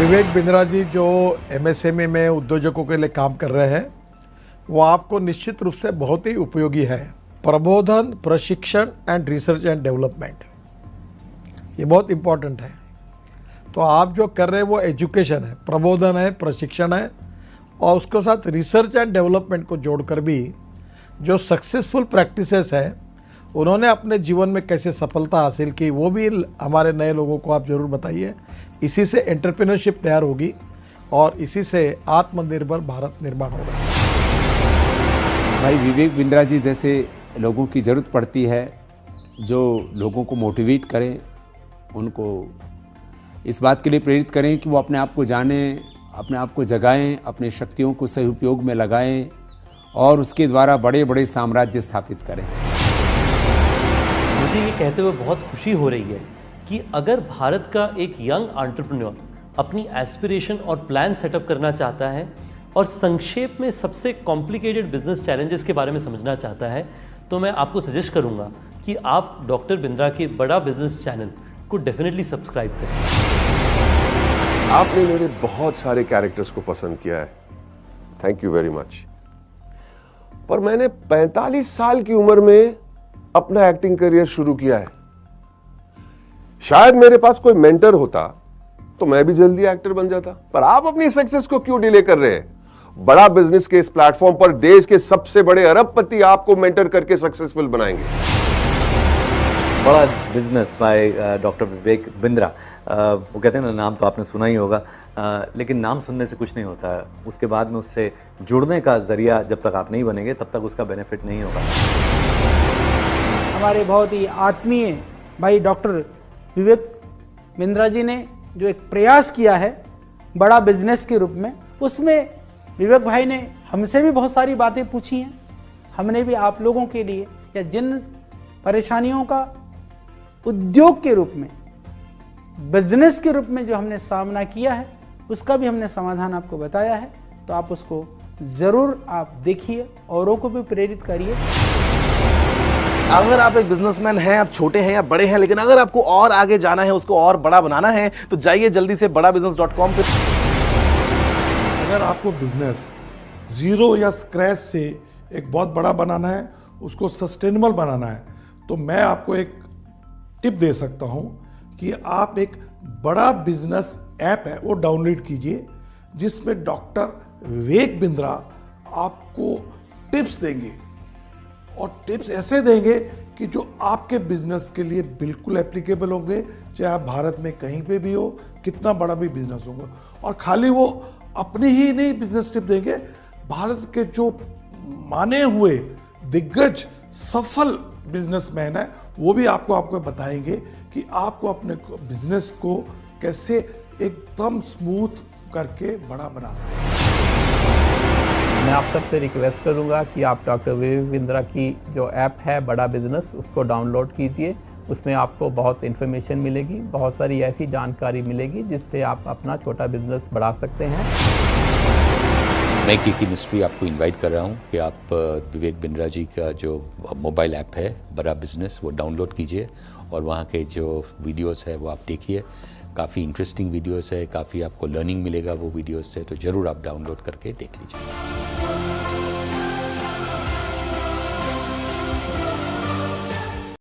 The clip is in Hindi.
विवेक बिंद्रा जी जो एमएसएमई में उद्योजकों के लिए काम कर रहे हैं वो आपको निश्चित रूप से बहुत ही उपयोगी है। प्रबोधन, प्रशिक्षण एंड रिसर्च एंड डेवलपमेंट, ये बहुत इम्पोर्टेंट है। तो आप जो कर रहे हैं वो एजुकेशन है, प्रबोधन है, प्रशिक्षण है और उसके साथ रिसर्च एंड डेवलपमेंट को जोड़कर भी जो सक्सेसफुल प्रैक्टिसेस है उन्होंने अपने जीवन में कैसे सफलता हासिल की वो भी हमारे नए लोगों को आप ज़रूर बताइए। इसी से एंटरप्रेन्योरशिप तैयार होगी और इसी से आत्मनिर्भर भारत निर्माण होगा। भाई विवेक बिंद्रा जी जैसे लोगों की ज़रूरत पड़ती है जो लोगों को मोटिवेट करें, उनको इस बात के लिए प्रेरित करें कि वो अपने आप को जानें, अपने आप को जगाएं, अपनी शक्तियों को सही उपयोग में लगाएं और उसके द्वारा बड़े बड़े साम्राज्य स्थापित करें। मुझे ये कहते हुए बहुत खुशी हो रही है कि अगर भारत का एक यंग एंटरप्रेन्योर अपनी एस्पिरेशन और प्लान सेटअप करना चाहता है और संक्षेप में सबसे कॉम्प्लिकेटेड बिजनेस चैलेंजेस के बारे में समझना चाहता है, तो मैं आपको सजेस्ट करूंगा कि आप डॉक्टर बिंद्रा के बड़ा बिजनेस चैनल को डेफिनेटली सब्सक्राइब करें। आपने मेरे बहुत सारे कैरेक्टर्स को पसंद किया है, थैंक यू वेरी मच। पर मैंने 45 साल की उम्र में अपना एक्टिंग करियर शुरू किया है। शायद मेरे पास कोई मेंटर होता तो मैं भी जल्दी एक्टर बन जाता। पर आप अपनी सक्सेस को क्यों डिले कर रहे हैं? बड़ा बिजनेस के इस प्लेटफॉर्म पर देश के सबसे बड़े अरबपति आपको मेंटर करके सक्सेसफुल बनाएंगे। बड़ा business by doctor Vivek Bindra. वो कहते हैं ना, नाम तो आपने सुना ही होगा, लेकिन नाम सुनने से कुछ नहीं होता है। उसके बाद में उससे जुड़ने का जरिया जब तक आप नहीं बनेंगे तब तक उसका बेनिफिट नहीं होगा। हमारे बहुत ही आत्मीय भाई डॉक्टर विवेक बिंद्रा जी ने जो एक प्रयास किया है बड़ा बिजनेस के रूप में, उसमें विवेक भाई ने हमसे भी बहुत सारी बातें पूछी हैं। हमने भी आप लोगों के लिए या जिन परेशानियों का उद्योग के रूप में, बिजनेस के रूप में जो हमने सामना किया है, उसका भी हमने समाधान आपको बताया है। तो आप उसको ज़रूर आप देखिए, औरों को भी प्रेरित करिए। अगर आप एक बिजनेसमैन हैं, आप छोटे हैं या बड़े हैं, लेकिन अगर आपको और आगे जाना है, उसको और बड़ा बनाना है, तो जाइए जल्दी से badabusiness.com पे। अगर आपको बिजनेस जीरो या स्क्रैच से एक बहुत बड़ा बनाना है, उसको सस्टेनेबल बनाना है, तो मैं आपको एक टिप दे सकता हूं कि आप एक बड़ा बिजनेस ऐप है वो डाउनलोड कीजिए, जिसमें डॉक्टर विवेक बिंद्रा आपको टिप्स देंगे और टिप्स ऐसे देंगे कि जो आपके बिजनेस के लिए बिल्कुल एप्लीकेबल होंगे, चाहे आप भारत में कहीं पे भी हो, कितना बड़ा भी बिजनेस होगा। और खाली वो अपनी ही नहीं बिजनेस टिप देंगे, भारत के जो माने हुए दिग्गज सफल बिजनेसमैन है वो भी आपको बताएंगे कि आपको अपने बिजनेस को कैसे एकदम स्मूथ करके बड़ा बना सकते। मैं आप सबसे रिक्वेस्ट करूंगा कि आप डॉक्टर विवेक बिंद्रा की जो ऐप है बड़ा बिजनेस, उसको डाउनलोड कीजिए। उसमें आपको बहुत इन्फॉर्मेशन मिलेगी, बहुत सारी ऐसी जानकारी मिलेगी जिससे आप अपना छोटा बिजनेस बढ़ा सकते हैं। मैं की मिस्ट्री आपको इनवाइट कर रहा हूं कि आप विवेक बिंद्रा जी का जो मोबाइल ऐप है बड़ा बिजनेस वो डाउनलोड कीजिए और वहाँ के जो वीडियोस है वो आप देखिए। काफ़ी इंटरेस्टिंग वीडियोस है, काफ़ी आपको लर्निंग मिलेगा वो वीडियोस से, तो ज़रूर आप डाउनलोड करके देख लीजिए।